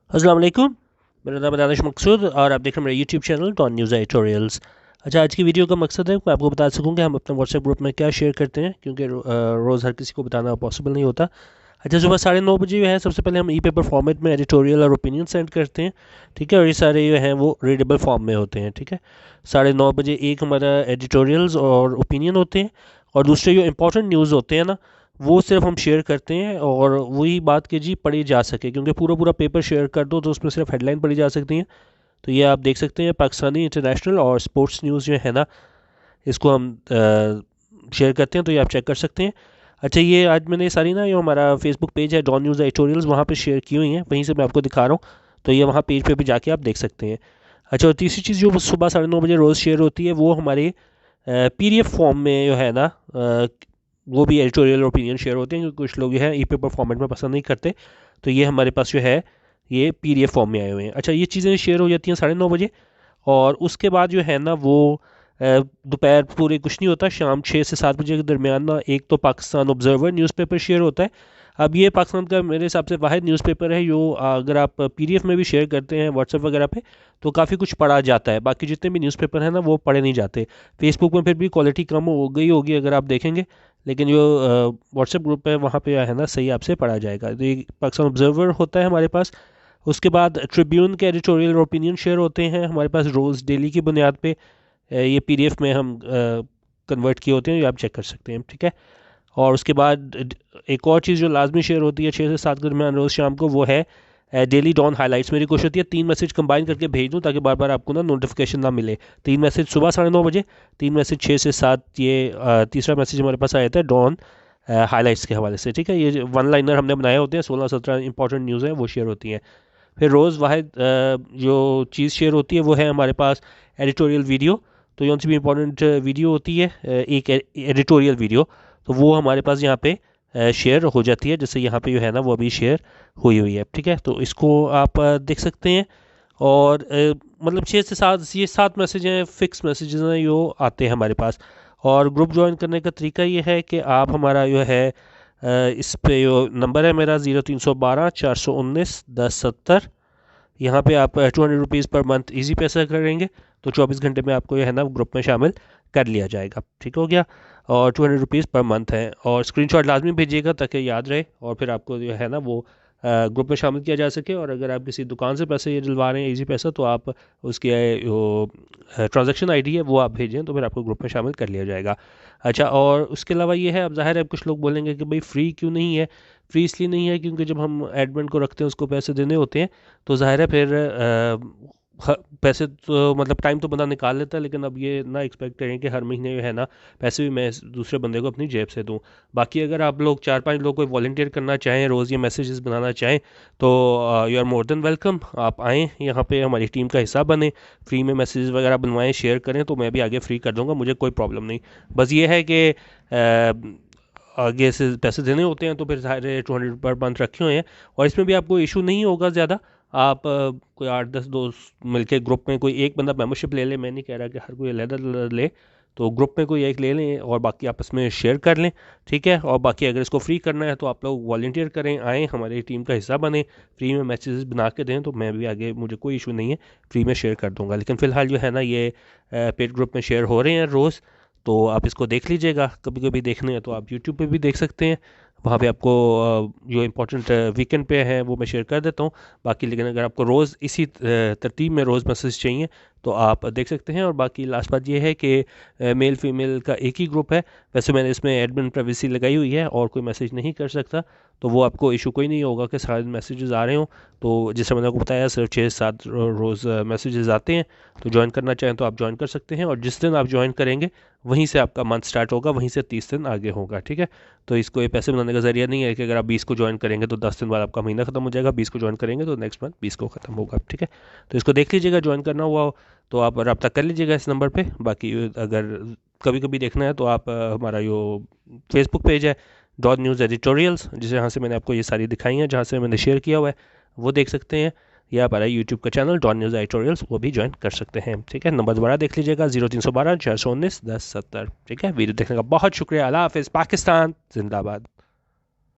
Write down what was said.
अस्सलाम वालेकुम, मेरा नाम है दानिश मकसूद और आप देख रहे हैं मेरा YouTube channel Dawn News editorials. अच्छा, आज की वीडियो का मकसद है मैं आपको बता सकूं कि हम अपने व्हाट्सएप ग्रुप में क्या शेयर करते हैं, क्योंकि रोज़ हर किसी को बताना पॉसिबल नहीं होता। अच्छा, सुबह 9:30 जो है सबसे पहले हम ई पेपर फॉर्मेट में एडिटोरियल और ओपिनियन सेंड करते हैं, ठीक है। और ये सारे जो हैं वो रीडेबल फॉर्म में होते हैं, ठीक है। 9:30 एक हमारा एडिटोरियल्स और ओपिनियन होते हैं, और दूसरे जो इंपॉर्टेंट न्यूज़ होते हैं ना, वो सिर्फ हम शेयर करते हैं, और वही बात की जी पढ़ी जा सके, क्योंकि पूरा पूरा पेपर शेयर कर दो तो उसमें सिर्फ हेडलाइन पढ़ी जा सकती है। तो ये आप देख सकते हैं, पाकिस्तानी, इंटरनेशनल और स्पोर्ट्स न्यूज़ जो है ना, इसको हम शेयर करते हैं, तो ये आप चेक कर सकते हैं। अच्छा, ये आज मैंने सारी ना, जो हमारा फेसबुक पेज है डॉन न्यूज़ एडिटोरियल्स, वहाँ पे शेयर की हुई हैं, वहीं से मैं आपको दिखा रहा हूँ। तो ये वहाँ पेज पे भी जाके आप देख सकते हैं। अच्छा, और तीसरी चीज़ जो सुबह 9:30 रोज़ शेयर होती है, वो हमारे PDF फॉर्म में जो है ना, वो भी एडिटोरियल ओपिनियन शेयर होते हैं, क्योंकि कुछ लोग जो है ई पेपर फॉर्मेट में पसंद नहीं करते। तो ये हमारे पास जो है ये PDF फॉर्म में आए हुए हैं। अच्छा, ये चीज़ें शेयर हो जाती हैं 9:30, और उसके बाद जो है ना वो दोपहर पूरे कुछ नहीं होता, शाम 6 से 7 बजे के दरमियान ना एक तो पाकिस्तान ऑब्जर्वर न्यूज़पेपर शेयर होता है। अब ये पाकिस्तान का मेरे हिसाब से वाहिद न्यूज़पेपर है जो अगर आप PDF में भी शेयर करते हैं व्हाट्सएप वगैरह पे, तो काफ़ी कुछ पढ़ा जाता है। बाकी जितने भी न्यूज़पेपर हैं ना, वो पढ़े नहीं जाते। फेसबुक में फिर भी क्वालिटी कम हो गई होगी अगर आप देखेंगे, लेकिन जो व्हाट्सएप ग्रुप है वहाँ पे है ना, सही आपसे पढ़ा जाएगा। तो ये पाकिस्तान ऑब्जर्वर होता है हमारे पास। उसके बाद ट्रिब्यून के एडिटोरियल और ओपिनियन शेयर होते हैं हमारे पास रोज़ डेली की बुनियाद पे। ये PDF में हम कन्वर्ट किए होते हैं, ये आप चेक कर सकते हैं, ठीक है। और उसके बाद एक और चीज़ जो लाजमी शेयर होती है 6 से 7 के दरमियान रोज़ शाम को, वो है डेली डॉन हाइलाइट्स। मेरी कोशिश होती है 3 मैसेज कंबाइन करके भेज दूँ, ताकि बार बार आपको ना नोटिफिकेशन ना मिले। 3 मैसेज सुबह 9:30, 3 मैसेज 6 से 7। ये तीसरा मैसेज हमारे पास आया था डॉन हाइलाइट्स के हवाले से, ठीक है। ये वन लाइनर हमने बनाए होते हैं, 16-17 इंपॉर्टेंट न्यूज़ हैं वो शेयर होती हैं। फिर रोज़ वाहिद जो चीज़ शेयर होती है वो है हमारे पास एडिटोरियल वीडियो। तो कौन सी भी इंपॉर्टेंट वीडियो होती है, एक एडिटोरियल वीडियो, तो वो हमारे पास यहाँ पे शेयर हो जाती है। जैसे यहाँ पे जो है ना, वो अभी शेयर हुई हुई है, ठीक है। तो इसको आप देख सकते हैं। और मतलब 6 से 7 ये 7 मैसेज हैं, फिक्स मैसेजेस हैं जो आते हैं हमारे पास। और ग्रुप ज्वाइन करने का तरीका ये है कि आप हमारा जो है इस पे जो नंबर है मेरा 0312 419 1070, यहाँ पे आप 200 रुपीज़ पर मंथ ईजी पैसा करेंगे, तो 24 घंटे में आपको जो है ना ग्रुप में शामिल कर लिया जाएगा, ठीक हो गया। और 200 रुपीज़ पर मंथ है, और स्क्रीनशॉट लाजमी भेजिएगा ताकि याद रहे, और फिर आपको जो है ना वो ग्रुप में शामिल किया जा सके। और अगर आप किसी दुकान से पैसे ये डलवा रहे हैं ईजी पैसा, तो आप उसकी जो ट्रांजैक्शन आईडी है वो आप भेजें, तो फिर आपको ग्रुप में शामिल कर लिया जाएगा। अच्छा, और उसके अलावा ये है, अब ज़ाहिर है कुछ लोग बोलेंगे कि भाई फ्री क्यों नहीं है। फ्री इसलिए नहीं है क्योंकि जब हम एडमिन को रखते हैं उसको पैसे देने होते हैं, तो ज़ाहिर है फिर पैसे तो मतलब टाइम तो बंदा निकाल लेता है, लेकिन अब ये ना एक्सपेक्ट करें कि हर महीने जो है ना पैसे भी मैं दूसरे बंदे को अपनी जेब से दूं। बाकी अगर आप लोग 4-5 लोग कोई वॉलंटियर करना चाहें, रोज़ ये मैसेजेस बनाना चाहें, तो you are more than welcome. आप आएँ यहाँ पे, हमारी टीम का हिस्सा बने, फ्री में मैसेजेस वगैरह बनवाएं, शेयर करें, तो मैं भी आगे फ्री कर दूँगा, मुझे कोई प्रॉब्लम नहीं। बस ये है कि आगे से पैसे देने होते हैं, तो फिर सारे 200 पर मंथ रखे हुए हैं। और इसमें भी आपको इशू नहीं होगा ज़्यादा। आप कोई 8-10 दोस्त मिलके ग्रुप में कोई एक बंदा मेंबरशिप ले ले, मैं नहीं कह रहा कि हर कोई अलग ले, तो ग्रुप में कोई एक ले लें और बाकी आपस में शेयर कर लें, ठीक है। और बाकी अगर इसको फ्री करना है तो आप लोग वॉलंटियर करें, आएँ, हमारी टीम का हिस्सा बने, फ्री में मैसेजेस बना के दें, तो मैं भी आगे, मुझे कोई इशू नहीं है, फ्री में शेयर कर दूंगा। लेकिन फ़िलहाल जो है ना, ये पेड ग्रुप में शेयर हो रहे हैं रोज़, तो आप इसको देख लीजिएगा। कभी कभी देखने हैं तो आप यूट्यूब पे भी देख सकते हैं, वहाँ पे आपको जो इम्पोर्टेंट वीकेंड पे है वो मैं शेयर कर देता हूँ। बाकी लेकिन अगर आपको रोज़ इसी तरतीब में रोज़ मैसेज चाहिए तो आप देख सकते हैं। और बाकी लास्ट बात ये है कि मेल फीमेल का एक ही ग्रुप है। वैसे मैंने इसमें एडमिन प्राइवेसी लगाई हुई है, और कोई मैसेज नहीं कर सकता, तो वो आपको इशू कोई नहीं होगा कि सारे मैसेजेस आ रहे हों। तो जैसे मैंने आपको बताया, सिर्फ 6-7 रोज़ मैसेजेस आते हैं। तो ज्वाइन करना चाहें तो आप ज्वाइन कर सकते हैं, और जिस दिन आप ज्वाइन करेंगे वहीं से आपका मंथ स्टार्ट होगा, वहीं से 30 दिन आगे होगा, ठीक है। तो इसको ये पैसे बनाने का ज़रिया नहीं है कि अगर आप 20 को ज्वाइन करेंगे तो 10 दिन बाद आपका महीना खत्म हो जाएगा, 20 को ज्वाइन करेंगे तो नेक्स्ट मंथ 20 को ख़त्म होगा, ठीक है। तो इसको देख लीजिएगा, ज्वाइन करना हुआ हो तो आप रब्ता कर लीजिएगा इस नंबर पे। बाकी अगर कभी कभी देखना है तो आप हमारा जो फेसबुक पेज है डॉट न्यूज़ एडिटोरियल्स, जिसे यहाँ से मैंने आपको ये सारी दिखाई हैं, जहाँ से मैंने शेयर किया हुआ है, वो देख सकते हैं। या हमारा यूट्यूब का चैनल डॉन न्यूज़ एडिटोरियल्स, वो भी ज्वाइन कर सकते हैं, ठीक है। नंबर दोबारा देख लीजिएगा, 0312 419 1070, ठीक है। वीडियो देखने का बहुत शुक्रिया। अल्लाह हाफिज़, पाकिस्तान जिंदाबाद।